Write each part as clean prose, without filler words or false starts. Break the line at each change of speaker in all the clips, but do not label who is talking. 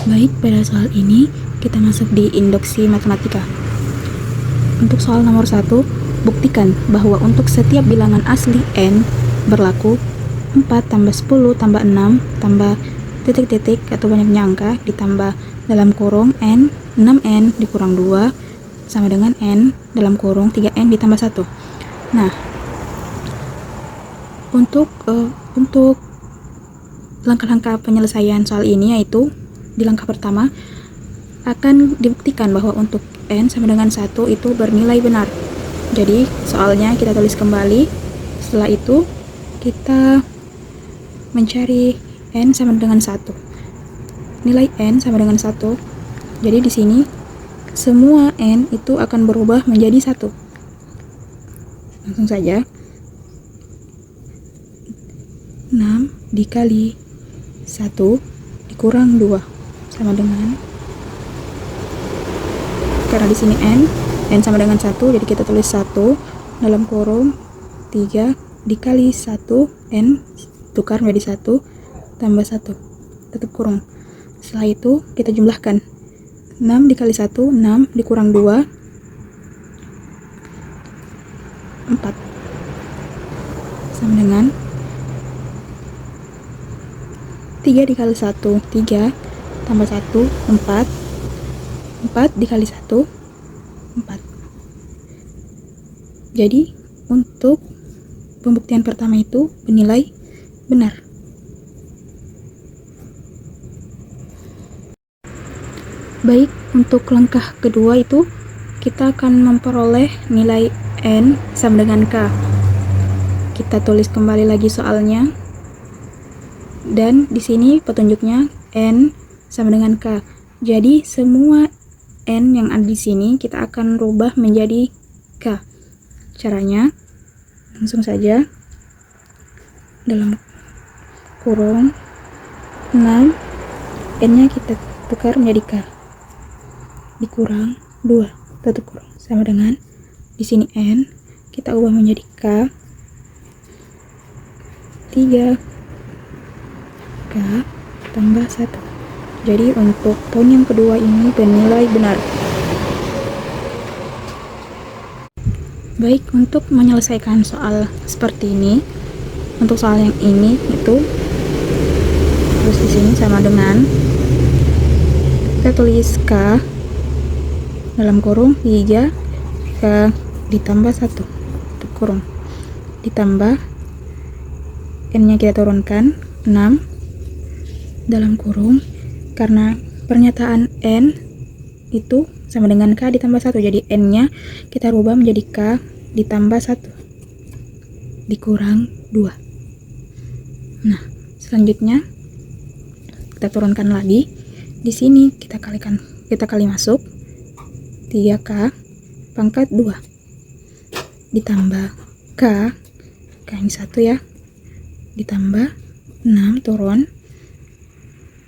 Baik, pada soal ini kita masuk di induksi matematika. Untuk soal nomor 1, buktikan bahwa untuk setiap bilangan asli n berlaku 4 tambah 10 tambah 6 tambah titik-titik atau banyaknya angka ditambah dalam kurung n 6n dikurang 2 sama dengan n dalam kurung 3n ditambah 1. Nah, untuk langkah-langkah penyelesaian soal ini yaitu di langkah pertama akan dibuktikan bahwa untuk n sama dengan 1 itu bernilai benar. Jadi soalnya kita tulis kembali. Setelah itu kita mencari n sama dengan 1. Nilai n sama dengan 1. Jadi di sini semua n itu akan berubah menjadi 1. Langsung saja. 6 dikali 1 dikurang 2 sama dengan, karena di sini n sama dengan 1, jadi kita tulis 1 dalam kurung 3 dikali 1 n tukar menjadi 1 tambah 1 tutup kurung. Setelah itu kita jumlahkan 6 dikali 1 6 dikurang 2 4 sama dengan 3 dikali 1 3 tambah 1 4 4 dikali 1 4. Jadi untuk pembuktian pertama itu bernilai benar. Baik, untuk langkah kedua itu kita akan memperoleh nilai n sama dengan k. Kita tulis kembali lagi soalnya. Dan di sini petunjuknya n sama dengan k. Jadi semua n yang ada di sini kita akan rubah menjadi k. Caranya langsung saja. Dalam kurung 6 n-nya kita tukar menjadi k. Dikurang 2 tutup kurung sama dengan di sini n kita ubah menjadi k 3 k tambah 1. Jadi untuk poin yang kedua ini bernilai benar. Baik, untuk menyelesaikan soal seperti ini, untuk soal yang ini itu terus di sini sama dengan kita tulis k dalam kurung 3 k ditambah 1 tutup kurung ditambah n-nya kita turunkan 6 dalam kurung, karena pernyataan n itu sama dengan k ditambah 1, jadi n-nya kita rubah menjadi k ditambah 1 dikurang 2. Nah, selanjutnya kita turunkan lagi. Di sini kita kali masuk 3k pangkat 2 ditambah k ini 1 ya, ditambah 6 turun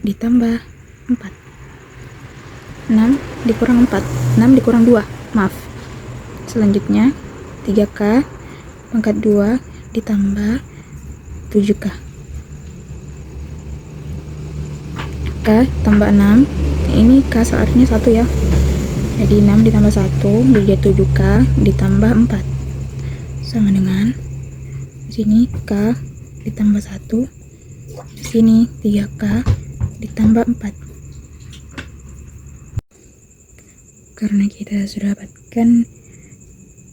ditambah 4. 6 dikurang 4 6 dikurang 2, maaf. Selanjutnya 3k pangkat 2 ditambah 7k k tambah 6. Ini k seartinya 1 ya, jadi 6 ditambah 1 jadi 7k ditambah 4 sama dengan di sini k ditambah 1, di sini 3k ditambah 4. Karena kita sudah dapatkan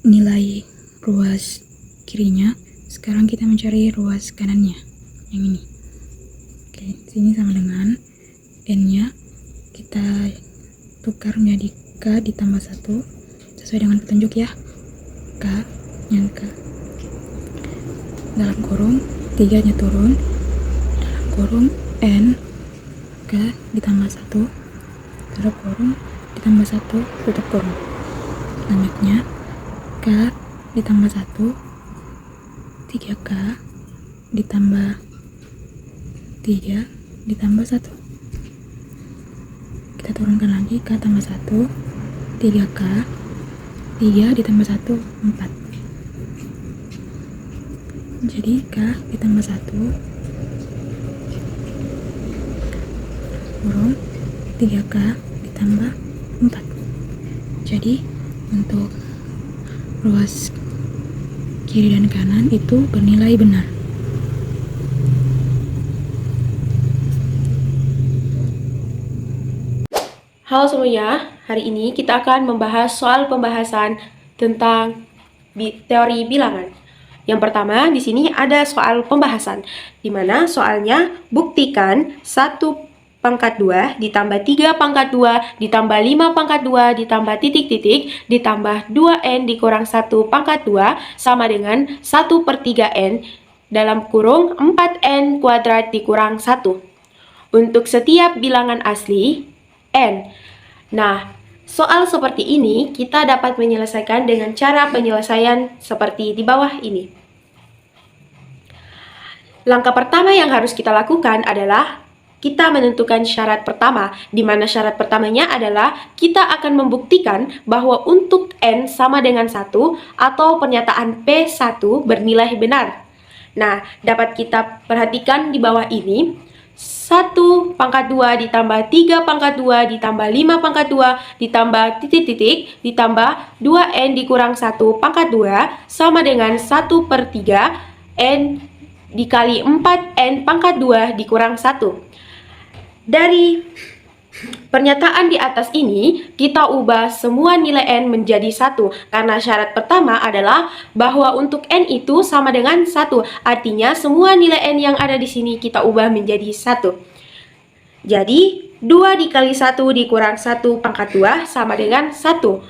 nilai ruas kirinya, sekarang kita mencari ruas kanannya yang ini. Oke, sini sama dengan n-nya kita tukar menjadi k ditambah 1 sesuai dengan petunjuk ya. K yang k dalam kurung 3 nya turun dalam kurung n k ditambah 1 tutup kurung ditambah 1 tutup kurung. Selanjutnya k ditambah 1 3k ditambah 3 ditambah 1. Kita turunkan lagi k tambah 1 3k 3 ditambah 1 4. Jadi k ditambah 1 kurung 3K ditambah 4. Jadi untuk ruas kiri dan kanan itu bernilai benar.
Halo semuanya, hari ini kita akan membahas soal pembahasan tentang teori bilangan. Yang pertama, di sini ada soal pembahasan, di mana soalnya buktikan 1 pangkat 2 ditambah 3 pangkat 2 ditambah 5 pangkat 2 ditambah titik-titik ditambah 2n dikurang 1 pangkat 2 sama dengan 1/3n dalam kurung 4n kuadrat dikurang 1 untuk setiap bilangan asli n. Nah, soal seperti ini kita dapat menyelesaikan dengan cara penyelesaian seperti di bawah ini. Langkah pertama yang harus kita lakukan adalah kita menentukan syarat pertama, di mana syarat pertamanya adalah kita akan membuktikan bahwa untuk n sama dengan 1 atau pernyataan P1 bernilai benar. Nah, dapat kita perhatikan di bawah ini, 1 pangkat 2 ditambah 3 pangkat 2 ditambah 5 pangkat 2 ditambah titik-titik ditambah 2n dikurang 1 pangkat 2 sama dengan 1/3 n dikali 4n pangkat 2 dikurang 1. Dari pernyataan di atas ini, kita ubah semua nilai n menjadi 1, karena syarat pertama adalah bahwa untuk n itu sama dengan 1. Artinya, semua nilai n yang ada di sini kita ubah menjadi 1. Jadi, 2 dikali 1 dikurang 1 pangkat 2 sama dengan 1.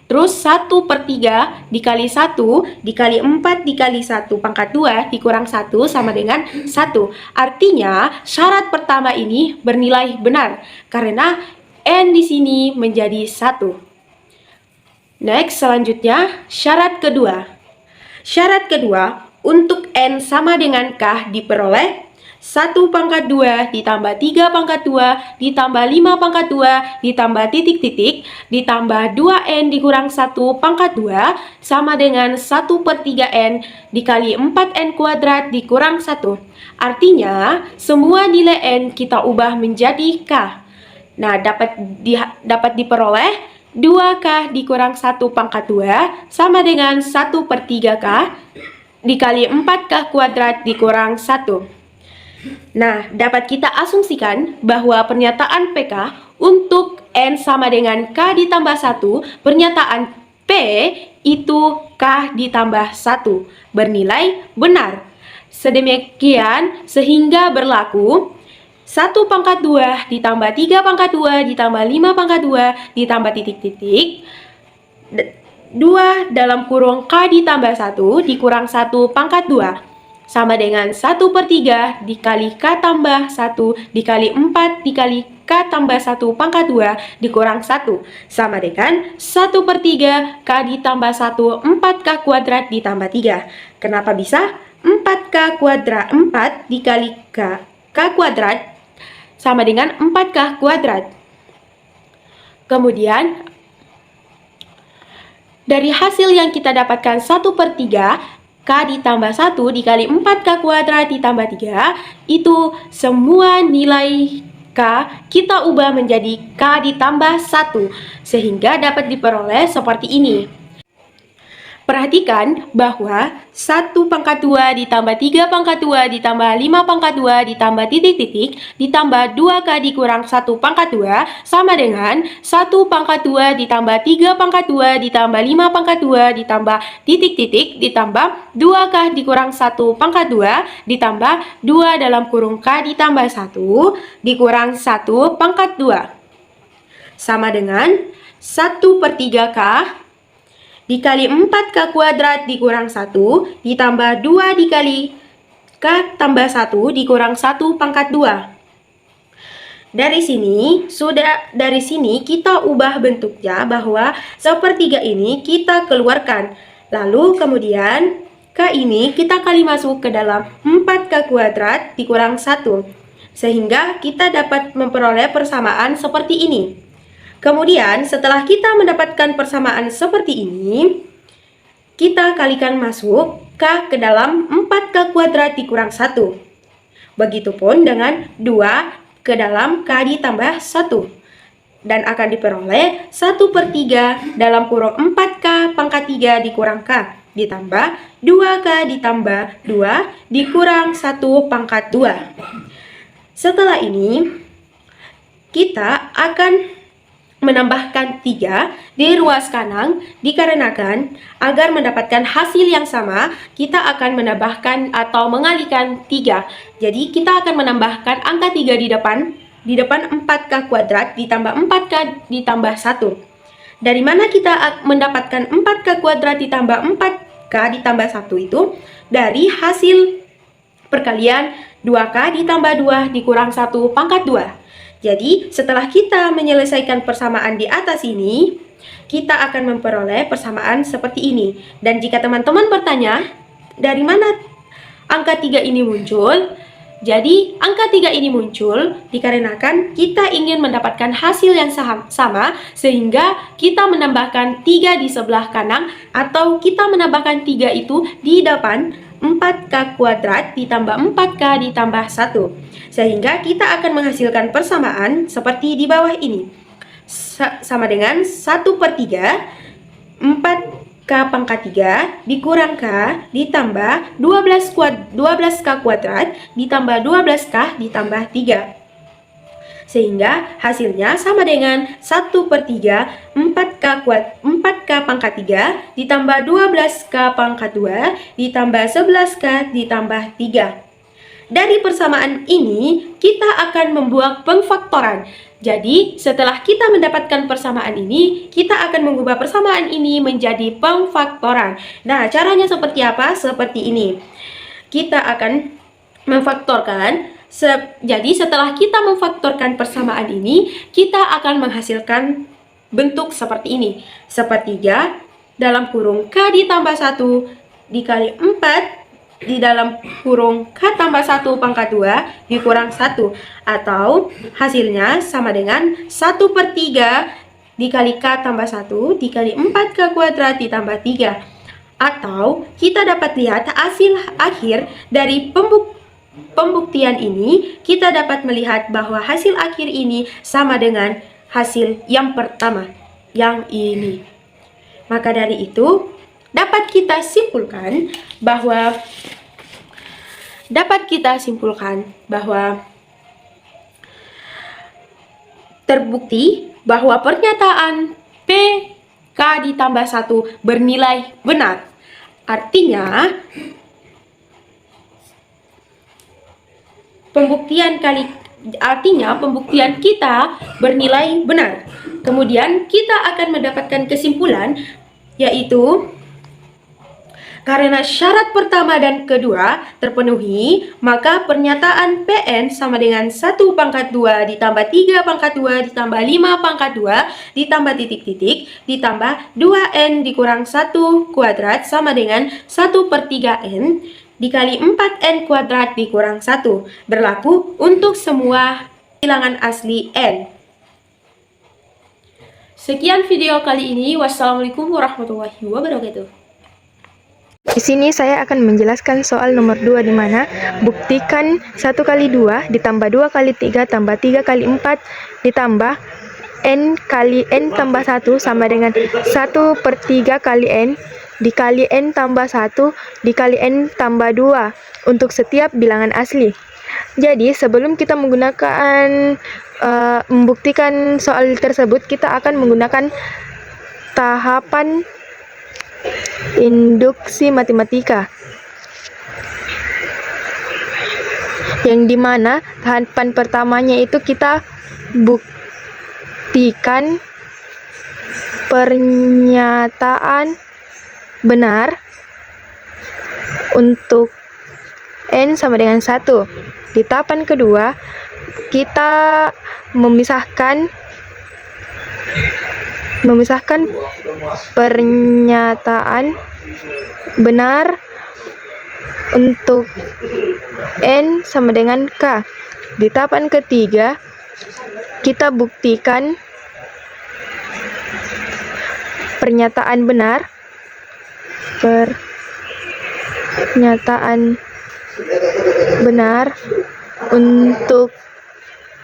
Terus 1/3 dikali 1 dikali 4 dikali 1 pangkat 2 dikurang 1 sama dengan 1. Artinya syarat pertama ini bernilai benar karena n di sini menjadi 1. Next, selanjutnya syarat kedua. Syarat kedua, untuk n sama dengan k diperoleh 1 pangkat 2 ditambah 3 pangkat 2 ditambah 5 pangkat 2 ditambah titik-titik ditambah 2n dikurang 1 pangkat 2 sama dengan 1/3n dikali 4n kuadrat dikurang 1. Artinya, semua nilai n kita ubah menjadi k. Nah, dapat diperoleh 2k dikurang 1 pangkat 2 sama dengan 1/3k dikali 4k kuadrat dikurang 1. Nah, dapat kita asumsikan bahwa pernyataan PK untuk n sama dengan k ditambah 1, pernyataan P itu k ditambah 1, bernilai benar. Sedemikian sehingga berlaku 1 pangkat 2 ditambah 3 pangkat 2 ditambah 5 pangkat 2 ditambah titik-titik 2 dalam kurung k ditambah 1 dikurang 1 pangkat 2 sama dengan 1/3 dikali k tambah 1 dikali 4 dikali k tambah 1 pangkat 2 dikurang 1 sama dengan 1/3 k ditambah 1 4k kuadrat ditambah 3. Kenapa bisa? 4k kuadrat 4 dikali k kuadrat sama dengan 4k kuadrat. Kemudian dari hasil yang kita dapatkan 1/3 k ditambah 1 dikali 4k kuadrat ditambah 3, itu semua nilai k kita ubah menjadi k ditambah 1, sehingga dapat diperoleh seperti ini. Perhatikan bahwa 1 pangkat 2 ditambah 3 pangkat 2 ditambah 5 pangkat 2 ditambah titik-titik ditambah 2k dikurang 1 pangkat 2 sama dengan 1 pangkat 2 ditambah 3 pangkat 2 ditambah 5 pangkat 2 ditambah titik-titik ditambah 2k dikurang 1 pangkat 2 ditambah 2 dalam kurung k ditambah 1 dikurang 1 pangkat 2 sama dengan 1/3k dikali 4k kuadrat dikurang 1 ditambah 2 dikali k tambah 1 dikurang 1 pangkat 2. Dari sini kita ubah bentuknya bahwa 1/3 ini kita keluarkan. Lalu kemudian k ini kita kali masuk ke dalam 4k kuadrat dikurang 1. Sehingga kita dapat memperoleh persamaan seperti ini. Kemudian, setelah kita mendapatkan persamaan seperti ini, kita kalikan masuk k ke dalam 4k kuadrat dikurang 1. Begitupun dengan 2 ke dalam K ditambah 1. Dan akan diperoleh 1/3 dalam kurung 4K pangkat 3 dikurang K ditambah 2K ditambah 2 dikurang 1 pangkat 2. Setelah ini, kita akan menambahkan 3 di ruas kanan dikarenakan agar mendapatkan hasil yang sama, kita akan menambahkan atau mengalihkan 3. Jadi, kita akan menambahkan angka 3 di depan 4K kuadrat ditambah 4K ditambah 1. Dari mana kita mendapatkan 4K kuadrat ditambah 4K ditambah 1 itu? Dari hasil perkalian 2K ditambah 2 dikurang 1 pangkat 2. Jadi, setelah kita menyelesaikan persamaan di atas ini, kita akan memperoleh persamaan seperti ini. Dan jika teman-teman bertanya, dari mana angka 3 ini muncul? Jadi, angka 3 ini muncul dikarenakan kita ingin mendapatkan hasil yang sama, sehingga kita menambahkan 3 di sebelah kanan, atau kita menambahkan 3 itu di depan 4K kuadrat ditambah 4K ditambah 1. Sehingga kita akan menghasilkan persamaan seperti di bawah ini. Sama dengan 1/3 4K pangkat 3 dikurang K ditambah 12K kuadrat ditambah 12K ditambah 3. Sehingga hasilnya sama dengan 1/3 4K pangkat 3 ditambah 12K pangkat 2 ditambah 11K ditambah 3. Dari persamaan ini, kita akan membuat pengfaktoran. Jadi, setelah kita mendapatkan persamaan ini, kita akan mengubah persamaan ini menjadi pengfaktoran. Nah, caranya seperti apa? Seperti ini. Kita akan memfaktorkan. Jadi, setelah kita memfaktorkan persamaan ini, kita akan menghasilkan bentuk seperti ini. 1/3 dalam kurung K ditambah 1 dikali 4 di dalam kurung K tambah 1 pangkat 2 dikurang 1, atau hasilnya sama dengan 1/3 dikali K tambah 1 dikali 4K kuadrat ditambah 3. Atau kita dapat lihat hasil akhir dari pembuktian ini, kita dapat melihat bahwa hasil akhir ini sama dengan hasil yang pertama, yang ini. Maka dari itu, dapat kita simpulkan bahwa terbukti bahwa pernyataan P K ditambah 1 bernilai benar. Artinya, pembuktian kita bernilai benar. Kemudian kita akan mendapatkan kesimpulan, yaitu karena syarat pertama dan kedua terpenuhi, maka pernyataan Pn sama dengan 1/2 ditambah 3/2 ditambah 5/2 ditambah titik-titik ditambah 2n dikurang 1 kuadrat sama dengan 1/3n dikali 4n kuadrat dikurang 1 berlaku untuk semua bilangan asli n. Sekian video kali ini. Wassalamualaikum warahmatullahi wabarakatuh.
Di sini saya akan menjelaskan soal nomor 2, di mana buktikan 1 kali 2 ditambah 2 kali 3 tambah 3 kali 4 ditambah n kali n tambah 1 sama dengan 1/3 kali n dikali n tambah 1 dikali n tambah 2 untuk setiap bilangan asli. Jadi sebelum kita menggunakan membuktikan soal tersebut, kita akan menggunakan tahapan induksi matematika, yang dimana tahapan pertamanya itu kita buktikan pernyataan benar untuk n sama dengan 1. Di tahapan kedua, kita memisahkan pernyataan benar untuk n sama dengan k. Di tahapan ketiga, kita buktikan pernyataan benar untuk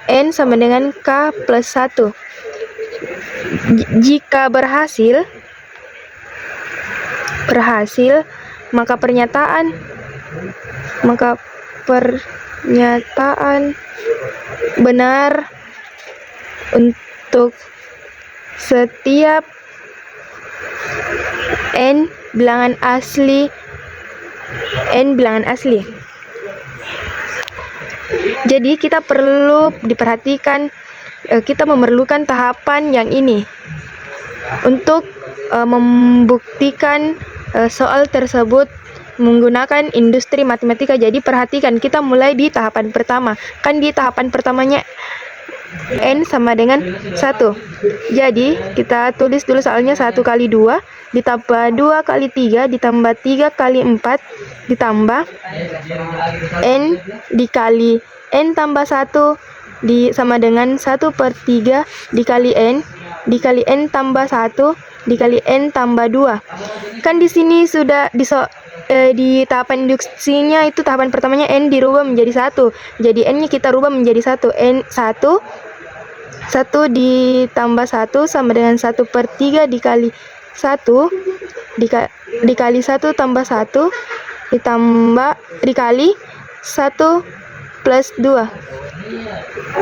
N sama dengan K plus 1. Jika berhasil, maka pernyataan benar untuk setiap N bilangan asli. Jadi kita perlu diperhatikan, kita memerlukan tahapan yang ini untuk membuktikan soal tersebut menggunakan industri matematika. Jadi perhatikan, kita mulai di tahapan pertama. Kan di tahapan pertamanya N sama dengan 1. Jadi kita tulis dulu soalnya 1 kali 2 ditambah 2 kali 3 ditambah 3 kali 4 ditambah N dikali N tambah 1 sama dengan 1/3 dikali N tambah 1 dikali N tambah 2. Kan di sini sudah di tahapan induksinya itu tahapan pertamanya N dirubah menjadi 1. Jadi N-nya kita rubah menjadi 1. N 1 ditambah 1 sama dengan 1/3 dikali 1 dikali 1 tambah 1 dikali 1 plus 2.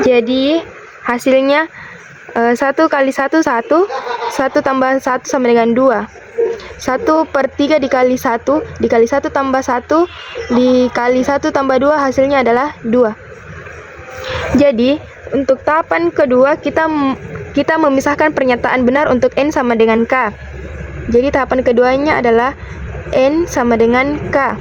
Jadi hasilnya 1 kali 1 1 tambah 1 sama dengan 2. 1/3 dikali 1 dikali 1 tambah 1 dikali 1 tambah 2 hasilnya adalah 2. Jadi untuk tahapan kedua kita memisahkan pernyataan benar untuk N sama dengan K. Jadi tahapan keduanya adalah N sama dengan K.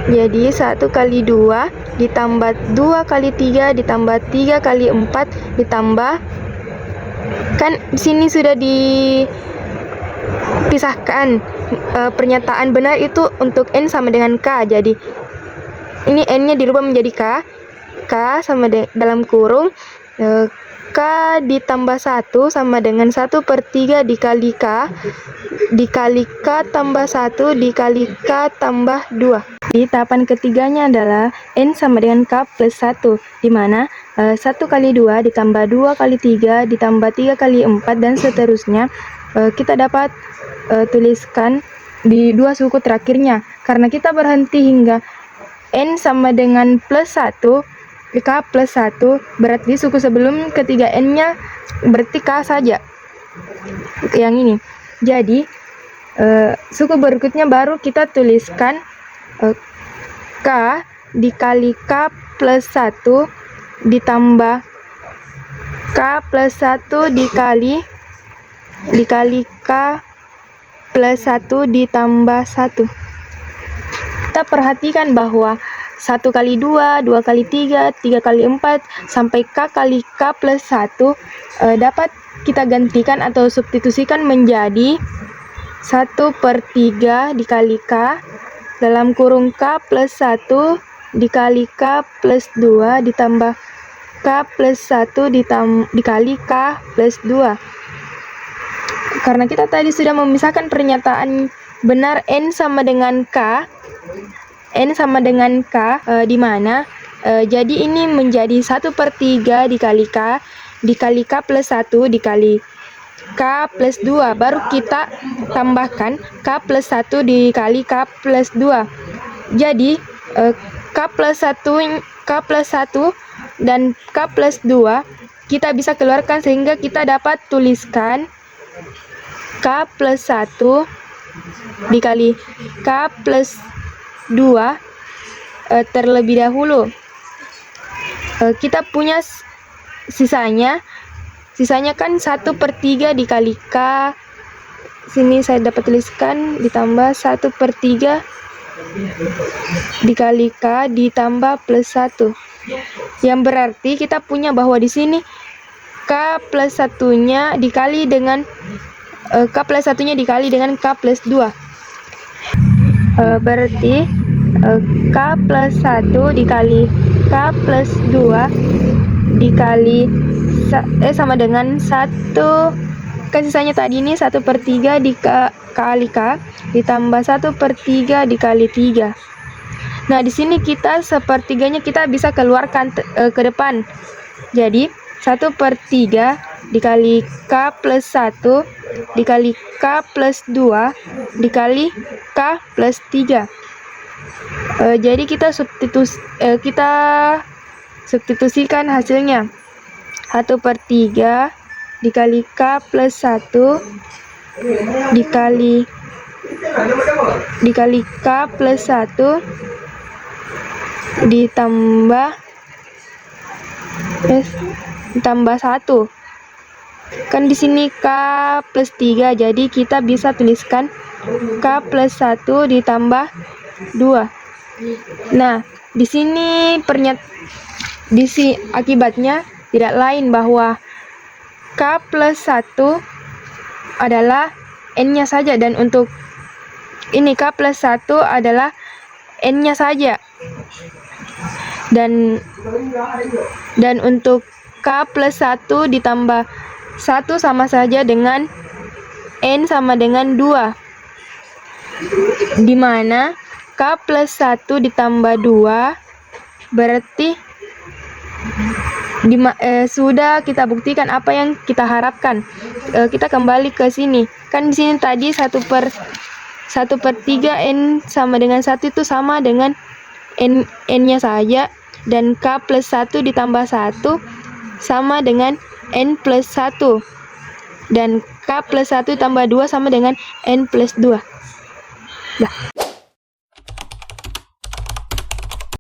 Jadi 1 kali 2 ditambah 2 kali 3 ditambah 3 kali 4 ditambah, kan di sini sudah dipisahkan pernyataan benar itu untuk N sama dengan K. Jadi ini N-nya dirubah menjadi K sama dalam kurung K ditambah 1 sama dengan 1/3 dikali K tambah 1 dikali K tambah 2. Di tahapan ketiganya adalah N sama dengan K plus 1, di mana 1 kali 2 ditambah 2 kali 3 ditambah 3 kali 4 dan seterusnya. Kita dapat tuliskan di dua suku terakhirnya, karena kita berhenti hingga N sama dengan plus 1, K plus 1, berarti suku sebelum ketiga N-nya berarti K saja, yang ini. Jadi suku berikutnya baru kita tuliskan K dikali K plus 1 ditambah K plus 1 dikali K plus 1 ditambah 1. Kita perhatikan bahwa 1 kali 2, 2 kali 3, 3 kali 4, sampai K kali K plus 1 dapat kita gantikan atau substitusikan menjadi 1/3 dikali K dalam kurung K plus 1 dikali K plus 2 ditambah K plus 1 dikali K plus 2. Karena kita tadi sudah memisahkan pernyataan benar N sama dengan K, di mana jadi ini menjadi 1/3 dikali K plus 1 dikali K plus 2, baru kita tambahkan K plus 1 dikali K plus 2. Jadi K plus 1 dan K plus 2 kita bisa keluarkan sehingga kita dapat tuliskan K plus 1 dikali K plus 2 terlebih dahulu. Kita punya sisanya kan 1/3 dikali K, sini saya dapat tuliskan ditambah 1/3 dikali K ditambah plus 1, yang berarti kita punya bahwa di sini K plus 1-nya dikali dengan K plus 1-nya dikali dengan K plus 2. Berarti K plus 1 dikali K plus 2 dikali sama dengan 1, kan sisanya tadi ini 1/3 dikali K ditambah 1/3 dikali 3. Nah di sini kita sepertiganya kita bisa keluarkan ke depan. Jadi 1/3 dikali K plus 1 dikali K plus 2 dikali K plus 3. Jadi kita substitusikan hasilnya. 1/3 dikali K plus 1 dikali K plus 1 ditambah 1. Kan di sini K plus 3, jadi kita bisa tuliskan K plus 1 ditambah 2. Nah, di sini akibatnya tidak lain bahwa K plus 1 adalah N-nya saja, dan untuk ini K plus 1 adalah N-nya saja. Dan untuk K plus 1 ditambah 1 sama saja dengan N sama dengan 2. Dimana K plus 1 ditambah 2 berarti sudah kita buktikan apa yang kita harapkan. Kita kembali ke sini. Kan di sini tadi 1/3 N sama dengan 1 itu sama dengan N-nya saja, dan K plus 1 ditambah 1 sama dengan N plus 1, dan K plus 1 tambah 2 sama dengan N plus 2. Dah.